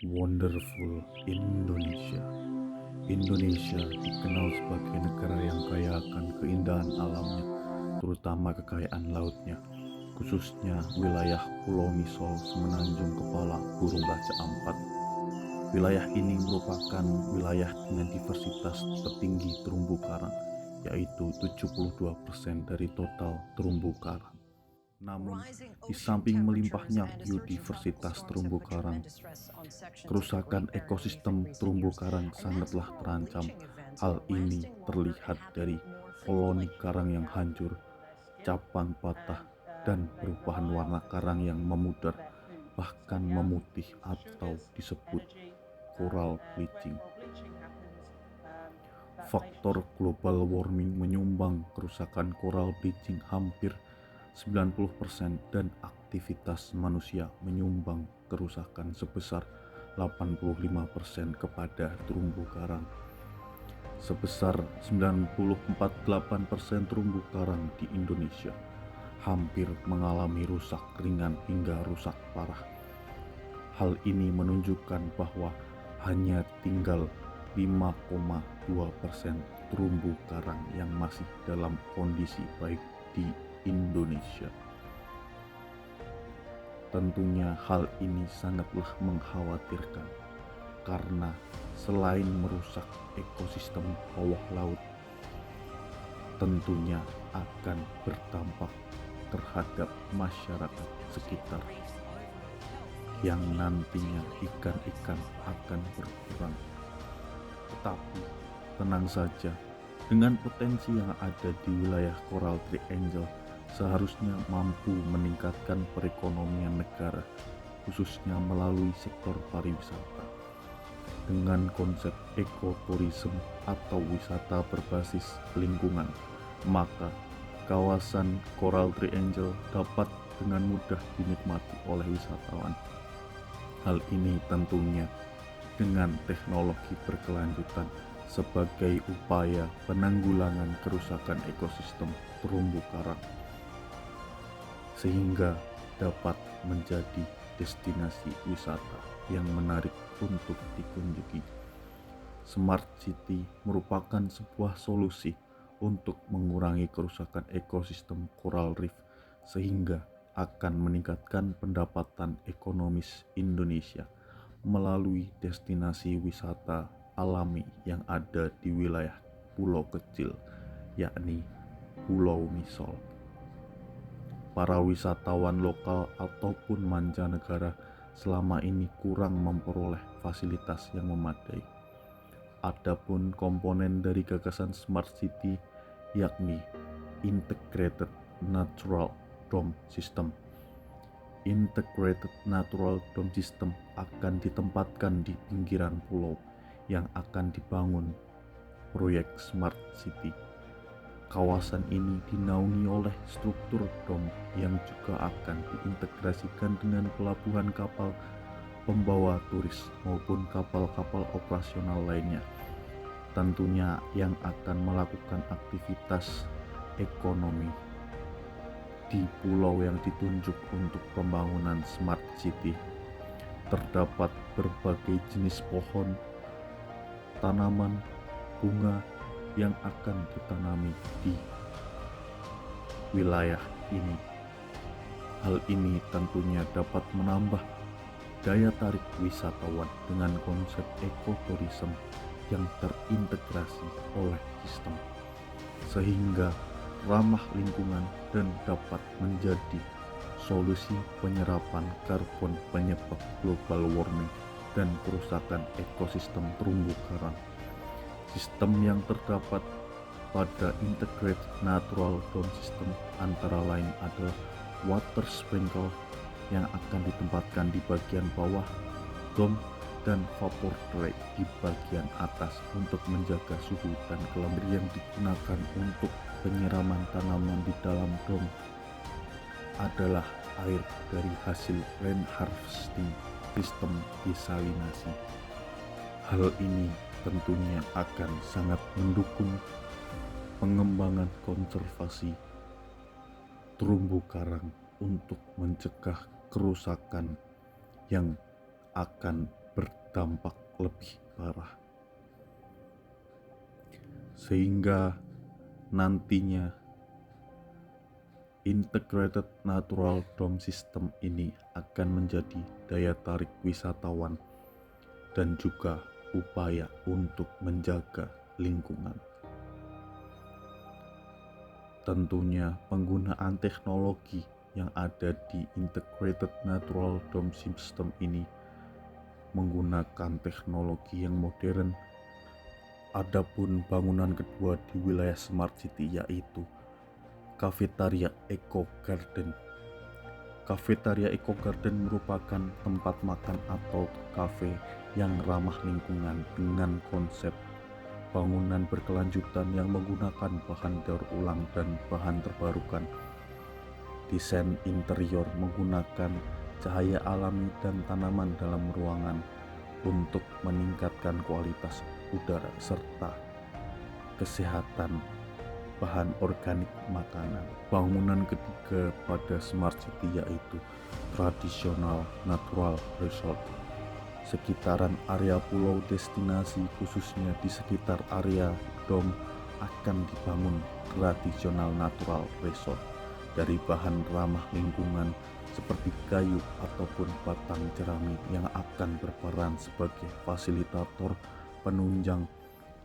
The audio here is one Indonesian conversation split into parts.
Wonderful Indonesia. Indonesia dikenal sebagai negara yang kaya akan keindahan alamnya, terutama kekayaan lautnya, khususnya wilayah Pulau Misol Semenanjung Kepala Burung Raja Ampat. Wilayah ini merupakan wilayah dengan diversitas tertinggi terumbu karang, yaitu 72% dari total terumbu karang. Namun, di samping melimpahnya biodiversitas terumbu karang, kerusakan ekosistem terumbu karang sangatlah terancam. Hal ini terlihat dari koloni karang yang hancur, cabang patah, dan perubahan warna karang yang memudar, bahkan memutih atau disebut coral bleaching. Faktor global warming menyumbang kerusakan coral bleaching hampir 90% dan aktivitas manusia menyumbang kerusakan sebesar 85% kepada terumbu karang. Sebesar 94,8% terumbu karang di Indonesia hampir mengalami rusak ringan hingga rusak parah. Hal ini menunjukkan bahwa hanya tinggal 5,2% terumbu karang yang masih dalam kondisi baik di Indonesia. Tentunya hal ini sangatlah mengkhawatirkan karena selain merusak ekosistem bawah laut, tentunya akan berdampak terhadap masyarakat sekitar yang nantinya ikan-ikan akan berkurang. Tetapi tenang saja, dengan potensi yang ada di wilayah Coral Triangle seharusnya mampu meningkatkan perekonomian negara, khususnya melalui sektor pariwisata. Dengan konsep ekoturism atau wisata berbasis lingkungan, maka kawasan Coral Triangle dapat dengan mudah dinikmati oleh wisatawan. Hal ini tentunya dengan teknologi berkelanjutan sebagai upaya penanggulangan kerusakan ekosistem terumbu karang, sehingga dapat menjadi destinasi wisata yang menarik untuk dikunjungi. Smart City merupakan sebuah solusi untuk mengurangi kerusakan ekosistem coral reef sehingga akan meningkatkan pendapatan ekonomis Indonesia melalui destinasi wisata alami yang ada di wilayah pulau kecil, yakni Pulau Misol. Para wisatawan lokal ataupun mancanegara selama ini kurang memperoleh fasilitas yang memadai. Adapun komponen dari gagasan Smart City yakni Integrated Natural Dome System. Integrated Natural Dome System akan ditempatkan di pinggiran pulau yang akan dibangun proyek Smart City. Kawasan ini dinaungi oleh struktur dom yang juga akan diintegrasikan dengan pelabuhan kapal pembawa turis maupun kapal-kapal operasional lainnya. Tentunya yang akan melakukan aktivitas ekonomi di pulau yang ditunjuk untuk pembangunan Smart City. Terdapat berbagai jenis pohon, tanaman, bunga yang akan ditanami di wilayah ini. Hal ini tentunya dapat menambah daya tarik wisatawan dengan konsep ekoturism yang terintegrasi oleh sistem, sehingga ramah lingkungan dan dapat menjadi solusi penyerapan karbon penyebab global warming dan kerusakan ekosistem terumbu karang. Sistem yang terdapat pada Integrated Natural Dome System antara lain adalah water sprinkle yang akan ditempatkan di bagian bawah dome dan vapor tray di bagian atas untuk menjaga suhu, dan kelembapan yang digunakan untuk penyiraman tanaman di dalam dome adalah air dari hasil rain harvesting sistem desalinasi. Hal ini tentunya akan sangat mendukung pengembangan konservasi terumbu karang untuk mencegah kerusakan yang akan berdampak lebih parah. Sehingga nantinya Integrated Natural Dome System ini akan menjadi daya tarik wisatawan dan juga upaya untuk menjaga lingkungan. Tentunya penggunaan teknologi yang ada di Integrated Natural Dome System ini menggunakan teknologi yang modern. Adapun bangunan kedua di wilayah Smart City yaitu Cafetaria Eco Garden. Cafetaria Eco Garden merupakan tempat makan atau kafe yang ramah lingkungan dengan konsep bangunan berkelanjutan yang menggunakan bahan daur ulang dan bahan terbarukan. Desain interior menggunakan cahaya alami dan tanaman dalam ruangan untuk meningkatkan kualitas udara serta kesehatan bahan organik makanan. Bangunan ketiga pada Smart City yaitu Traditional Natural Resort. Sekitaran area pulau destinasi khususnya di sekitar area dom akan dibangun Traditional Natural Resort dari bahan ramah lingkungan seperti kayu ataupun batang jerami yang akan berperan sebagai fasilitator penunjang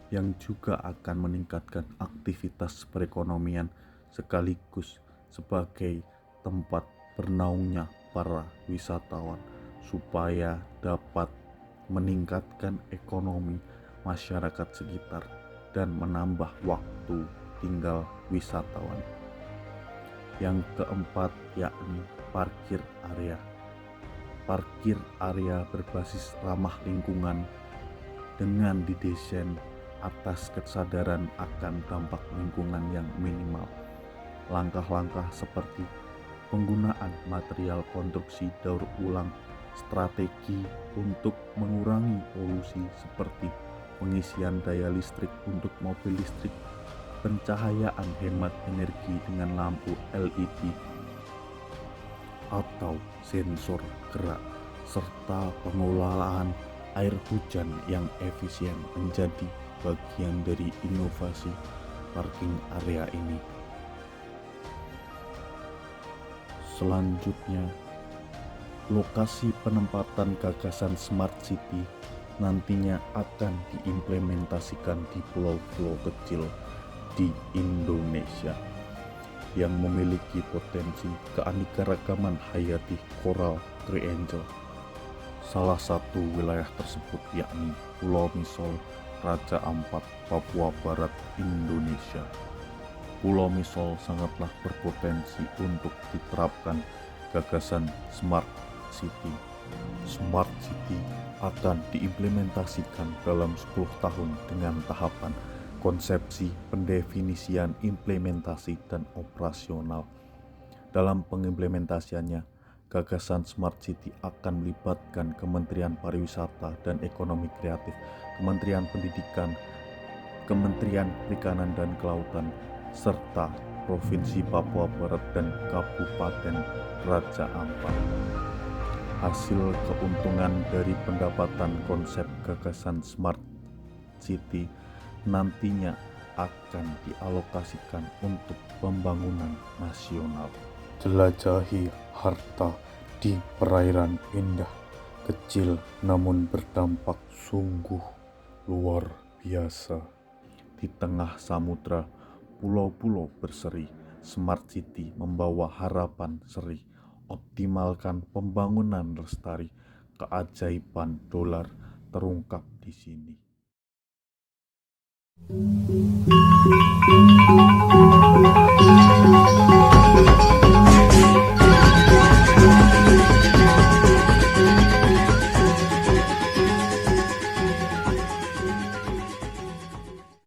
yang juga akan meningkatkan aktivitas perekonomian sekaligus sebagai tempat bernaungnya para wisatawan supaya dapat meningkatkan ekonomi masyarakat sekitar dan menambah waktu tinggal wisatawan. Yang keempat yakni parkir area. Parkir area berbasis ramah lingkungan dengan didesain atas kesadaran akan dampak lingkungan yang minimal. Langkah-langkah seperti penggunaan material konstruksi daur ulang, strategi untuk mengurangi polusi seperti pengisian daya listrik untuk mobil listrik, pencahayaan hemat energi dengan lampu LED atau sensor gerak, serta pengelolaan air hujan yang efisien menjadi bagian dari inovasi parking area ini. Selanjutnya, lokasi penempatan gagasan Smart City nantinya akan diimplementasikan di pulau-pulau kecil di Indonesia yang memiliki potensi keanekaragaman hayati koral triangle. Salah satu wilayah tersebut yakni Pulau Misol, Raja Ampat, Papua Barat, Indonesia. Pulau Misol sangatlah berpotensi untuk diterapkan gagasan Smart City. Smart City akan diimplementasikan dalam 10 tahun dengan tahapan konsepsi, pendefinisian, implementasi, dan operasional. Dalam pengimplementasiannya, gagasan Smart City akan melibatkan Kementerian Pariwisata dan Ekonomi Kreatif, Kementerian Pendidikan, Kementerian Perikanan dan Kelautan, serta Provinsi Papua Barat dan Kabupaten Raja Ampat. Hasil keuntungan dari pendapatan konsep gagasan Smart City nantinya akan dialokasikan untuk pembangunan nasional. Jelajahi harta di perairan indah, kecil namun berdampak sungguh luar biasa. Di tengah samudra, pulau-pulau berseri, Smart City membawa harapan seri. Optimalkan pembangunan lestari, keajaiban dolar terungkap di sini.